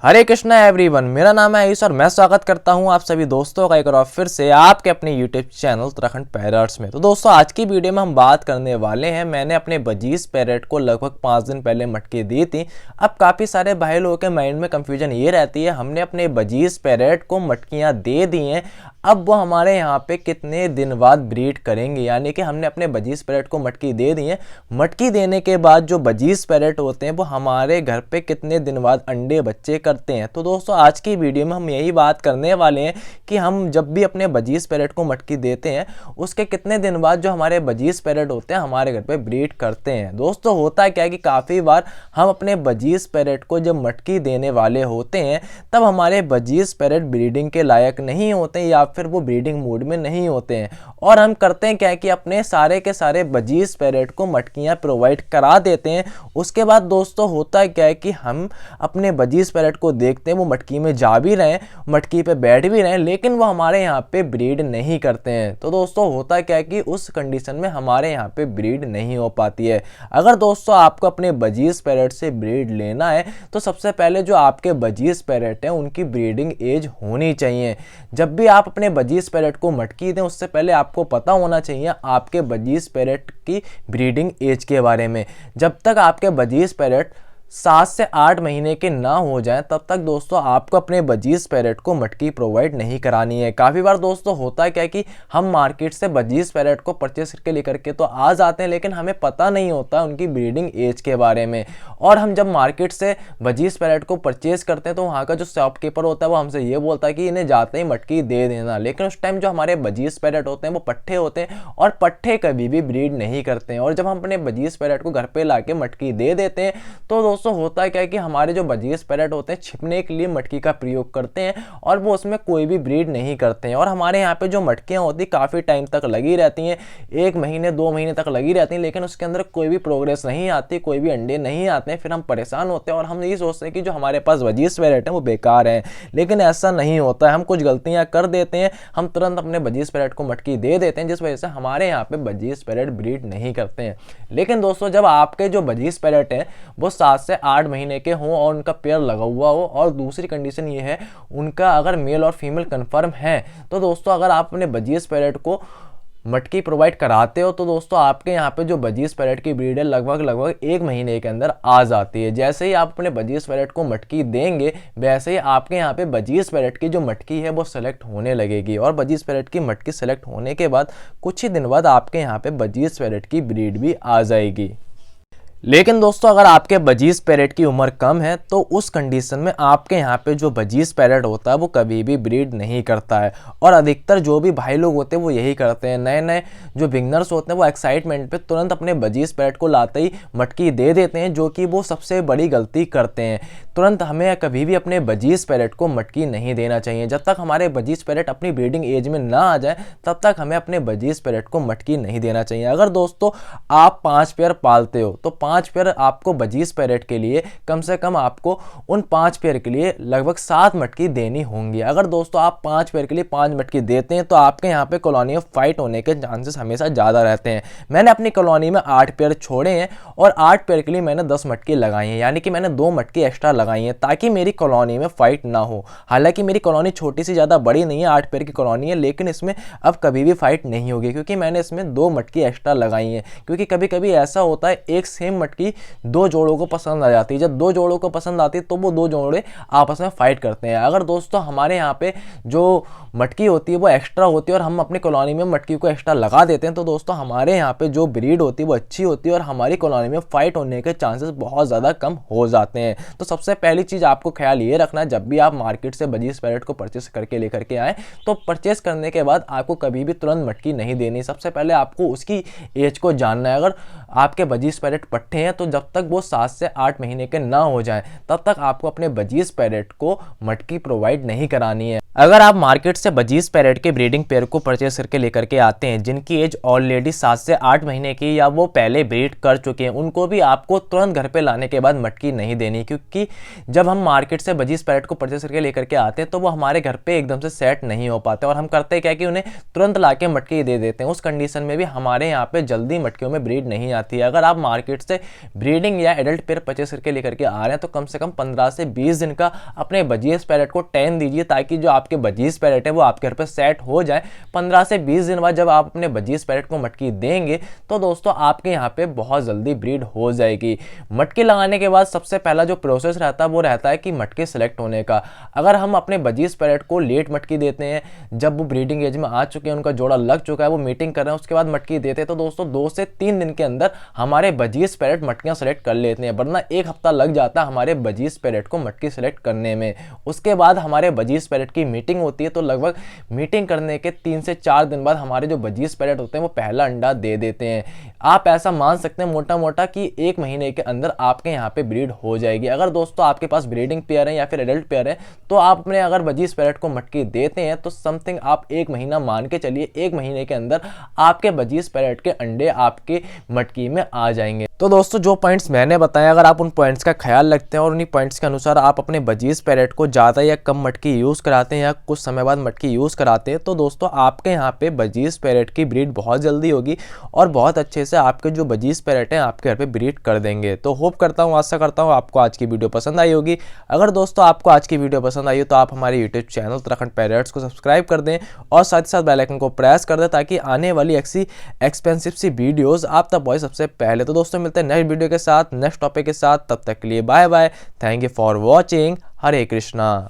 हरे Krishna everyone, मेरा नाम है आयुष और मैं स्वागत करता हूं आप सभी दोस्तों का एक बार फिर से आपके अपने यूट्यूब चैनल उत्तराखंड पैरट्स में। तो दोस्तों, आज की वीडियो में हम बात करने वाले हैं, मैंने अपने बजीज पैरट को लगभग 5 दिन पहले मटकी दी थी। अब काफ़ी सारे भाई लोगों के माइंड में कंफ्यूजन ये रहती है, हमने अपने बजीज पैरट को मटकियाँ दे दी हैं, अब वो हमारे यहाँ पे कितने दिन बाद ब्रीड करेंगे। यानी कि हमने अपने बजीज पैरट को मटकी दे दी है, मटकी देने के बाद जो बजीज पैरट होते हैं वो हमारे घर पे कितने दिन बाद अंडे बच्चे करते हैं। तो दोस्तों, आज की वीडियो में हम यही बात करने वाले हैं कि हम जब भी अपने बजीज पैरट को मटकी देते हैं उसके कितने दिन बाद जो हमारे बजीज पैरट होते हैं हमारे घर पे ब्रीड करते हैं। दोस्तों, होता क्या है कि काफ़ी बार हम अपने बजीज पैरट को जब मटकी देने वाले होते हैं तब हमारे बजीज पैरट ब्रीडिंग के लायक नहीं होते या फिर वो ब्रीडिंग मूड में नहीं होते हैं, और हम करते हैं क्या है कि अपने सारे के सारे बजीज पैरट को मटकियां प्रोवाइड करा देते हैं। उसके बाद दोस्तों होता है क्या है कि हम अपने बजीज पैरट को देखते हैं वो मटकी में जा भी रहे हैं, मटकी पे बैठ भी रहे हैं, लेकिन वो हमारे यहाँ पे ब्रीड नहीं करते हैं। तो दोस्तों, होता क्या है कि उस कंडीशन में हमारे यहाँ पे ब्रीड नहीं हो पाती है। अगर दोस्तों आपको अपने बजीज पैरट से ब्रीड लेना है तो सबसे पहले जो आपके बजीज पैरट हैं उनकी ब्रीडिंग एज होनी चाहिए। जब भी आप अपने बजीज पैरट को मटकी दें उससे पहले आपको पता होना चाहिए आपके बजीज पैरट की ब्रीडिंग एज के बारे में। जब तक आपके बजीज पैरट 7 से 8 महीने के ना हो जाएं तब तक दोस्तों आपको अपने बजीज पैरट को मटकी प्रोवाइड नहीं करानी है। काफ़ी बार दोस्तों होता क्या है कि हम मार्केट से बजीज पैरट को परचेस करके लेकर के तो आ जाते हैं, लेकिन हमें पता नहीं होता उनकी ब्रीडिंग एज के बारे में। और हम जब मार्केट से बजीज पैरट को परचेज करते हैं तो वहाँ का जो शॉपकीपर होता है वो हमसे ये बोलता है कि इन्हें जाते ही मटकी दे देना, लेकिन उस टाइम जो हमारे बजीज पैरट होते हैं वो पट्ठे होते हैं और पट्ठे कभी भी ब्रीड नहीं करते हैं। और जब हम अपने बजीज पैरट को घर पर ला के मटकी दे देते हैं तो दोस्तों होता है क्या है कि हमारे जो बजीज पैरट होते हैं छिपने के लिए मटकी का प्रयोग करते हैं और वो उसमें कोई भी ब्रीड नहीं करते हैं। और हमारे यहाँ पे जो मटकियाँ होती काफ़ी टाइम तक लगी रहती हैं, 1 महीने 2 महीने तक लगी रहती हैं, लेकिन उसके अंदर कोई भी प्रोग्रेस नहीं आती, कोई भी अंडे नहीं आते हैं। फिर हम परेशान होते हैं और हम ये सोचते हैं कि जो हमारे पास बजीज पैरट हैं वो बेकार हैं, लेकिन ऐसा नहीं होता है। हम कुछ गलतियाँ कर देते हैं, हम तुरंत अपने बजीज पैरट को मटकी दे देते हैं, जिस वजह से हमारे यहाँ पे बजीज पैरट ब्रीड नहीं करते हैं। लेकिन दोस्तों, जब आपके जो बजीज पैरट हैं वो 7 से 8 महीने के हों और उनका पेयर लगा हुआ हो, और दूसरी कंडीशन ये है उनका अगर मेल और फीमेल कंफर्म है, तो दोस्तों अगर आप अपने बजीज पैरट को मटकी प्रोवाइड कराते हो तो दोस्तों आपके यहाँ पे जो बजीज पैरट की ब्रीड है लगभग 1 महीने के अंदर आ जाती है। जैसे ही आप अपने बजीज पैरट को मटकी देंगे वैसे ही आपके यहाँ पे बजीज पैरट की जो मटकी है वो सेलेक्ट होने लगेगी, और बजीज पैरट की मटकी सेलेक्ट होने के बाद कुछ ही दिन बाद आपके यहाँ पे बजीज पैरट की ब्रीड भी आ जाएगी। लेकिन दोस्तों, अगर आपके बजीज पैरट की उम्र कम है तो उस कंडीशन में आपके यहाँ पे जो बजीज पैरट होता है वो कभी भी ब्रीड नहीं करता है। और अधिकतर जो भी भाई लोग होते हैं वो यही करते हैं, नए नए जो बिगनर्स होते हैं वो एक्साइटमेंट पे तुरंत अपने बजीज पैरट को लाते ही मटकी दे देते हैं, जो कि वो सबसे बड़ी गलती करते हैं। तुरंत हमें कभी भी अपने बजीज पैरट को मटकी नहीं देना चाहिए। जब तक हमारे बजीज पैरट अपनी ब्रीडिंग एज में ना आ जाए तब तक हमें अपने बजीज पैरट को मटकी नहीं देना चाहिए। अगर दोस्तों आप 5 पेयर पालते हो तो 5 पेयर आपको बजीज पैरट के लिए कम से कम आपको उन 5 पेयर के लिए लगभग 7 मटकी देनी होंगी। अगर दोस्तों आप 5 पेयर के लिए 5 मटकी देते हैं तो आपके यहाँ पे कॉलोनी में फाइट होने के चांसेस हमेशा ज़्यादा रहते हैं। मैंने अपनी कॉलोनी में 8 पेयर छोड़े हैं और 8 पेयर के लिए मैंने 10 मटकी लगाई हैं, यानी कि मैंने 2 मटकी एक्स्ट्रा लगाई हैं ताकि मेरी कॉलोनी में फाइट ना हो। हालांकि मेरी कॉलोनी छोटी सी ज़्यादा बड़ी नहीं है, 8 पेयर की कॉलोनी है, लेकिन इसमें अब कभी भी फाइट नहीं होगी क्योंकि मैंने इसमें 2 मटकी एक्स्ट्रा लगाई हैं। क्योंकि कभी कभी ऐसा होता है एक सेम मटकी 2 जोड़ों को पसंद आ जाती है, जब 2 जोड़ों को पसंद आती है तो वो 2 जोड़े आपस में फाइट करते हैं। अगर दोस्तों हमारे यहाँ पे जो मटकी होती है वो एक्स्ट्रा होती है और हम अपनी कॉलोनी में मटकी को एक्स्ट्रा लगा देते हैं तो दोस्तों हमारे यहाँ पे जो ब्रीड होती है वो अच्छी होती है और हमारी कॉलोनी में फाइट होने के चांसेस बहुत ज़्यादा कम हो जाते हैं। तो सबसे पहली चीज़ आपको ख्याल ये रखना है, जब भी आप मार्केट से बजीज पैरट को परचेस करके लेकर के आए तो परचेस करने के बाद आपको कभी भी तुरंत मटकी नहीं देनी। सबसे पहले आपको उसकी एज को जानना है। अगर आपके बजीज पैरट पट्टे हैं तो जब तक वो 7 से 8 महीने के ना हो जाएं तब तक आपको अपने बजीज पैरट को मटकी प्रोवाइड नहीं करानी है। अगर आप मार्केट से बजीज पैरेट के ब्रीडिंग पेयर को परचेस करके लेकर के आते हैं जिनकी एज ऑलरेडी 7 से 8 महीने की या वो पहले ब्रीड कर चुके हैं, उनको भी आपको तुरंत घर पे लाने के बाद मटकी नहीं देनी, क्योंकि जब हम मार्केट से बजीज पैरेट को परचेस करके लेकर के आते हैं तो वो हमारे घर पे एकदम से सेट नहीं हो पाते और हम करते क्या कि उन्हें तुरंत ला के मटकी दे देते हैं। उस कंडीशन में भी हमारे यहाँ पे जल्दी मटकियों में ब्रीड नहीं आती है। अगर आप मार्केट से ब्रीडिंग या एडल्ट पेयर परचेस करके लेकर के आ रहे हैं तो कम से कम 15 से 20 दिन का अपने बजीज पैरेट को टाइम दीजिए, ताकि जो आपके बजीज पैरेट है वो आपके घर पे सेट हो जाए। 15 से 20 दिन बाद जब आप अपने बजीज पैरेट को मटकी देंगे तो दोस्तों आपके यहाँ पे बहुत जल्दी ब्रीड हो जाएगी। मटकी लगाने के बाद सबसे पहला जो प्रोसेस रहता है वो रहता है कि मटके सेलेक्ट होने का। अगर हम अपने बजीज पैरेट को लेट मटकी देते हैं, जब वो ब्रीडिंग एज में आ चुके हैं, उनका जोड़ा लग चुका है, वो मीटिंग कर रहे हैं, उसके बाद मटकी देते हैं तो दोस्तों 2 से 3 दिन के अंदर हमारे बजीज पैरेट मटकियां सेलेक्ट कर लेते हैं, वरना 1 हफ्ता लग जाता है हमारे बजीज पैरेट को मटकी सेलेक्ट करने में। उसके बाद हमारे बजीज पैरेट की मीटिंग होती है, तो लगभग मीटिंग करने के 3 से 4 दिन बाद हमारे जो बजीज पैरेट होते हैं वो पहला अंडा दे देते हैं। आप ऐसा मान सकते हैं मोटा मोटा कि 1 महीने के अंदर आपके यहाँ पे ब्रीड हो जाएगी। अगर दोस्तों आपके पास ब्रीडिंग पेयर है या फिर एडल्ट पेयर है तो आप अपने अगर बजीज पैरेट को मटकी देते हैं तो समथिंग आप 1 महीना मान के चलिए, 1 महीने के अंदर आपके बजीज पैरेट के अंडे आपके मटकी में आ जाएंगे। तो दोस्तों जो पॉइंट्स मैंने बताए, अगर आप उन पॉइंट्स का ख्याल रखते हैं और उन्हीं पॉइंट्स के अनुसार आप अपने बजीज पैरेट को ज़्यादा या कम मटकी यूज़ कराते हैं या कुछ समय बाद मटकी यूज़ कराते हैं तो दोस्तों आपके यहाँ पे बजीज पैरेट की ब्रीड बहुत जल्दी होगी और बहुत अच्छे से आपके जो बजीज पैरेट हैं आपके घर पे ब्रीड कर देंगे। तो होप करता हूँ, आशा करता हूँ आपको आज की वीडियो पसंद आई होगी। अगर दोस्तों आपको आज की वीडियो पसंद आई हो तो आप हमारे यूट्यूब चैनल उत्तराखंड पैरेट्स को सब्सक्राइब कर दें और साथ ही साथ बेल आइकन को प्रेस कर दें, ताकि आने वाली ऐसी एक्सपेंसिव सी वीडियोज़ आप तक पहुँचे सबसे पहले। तो दोस्तों मिलते हैं नेक्स्ट वीडियो के साथ, नेक्स्ट टॉपिक के साथ। तब तक के लिए bye bye. Thank you for watching. Hare Krishna.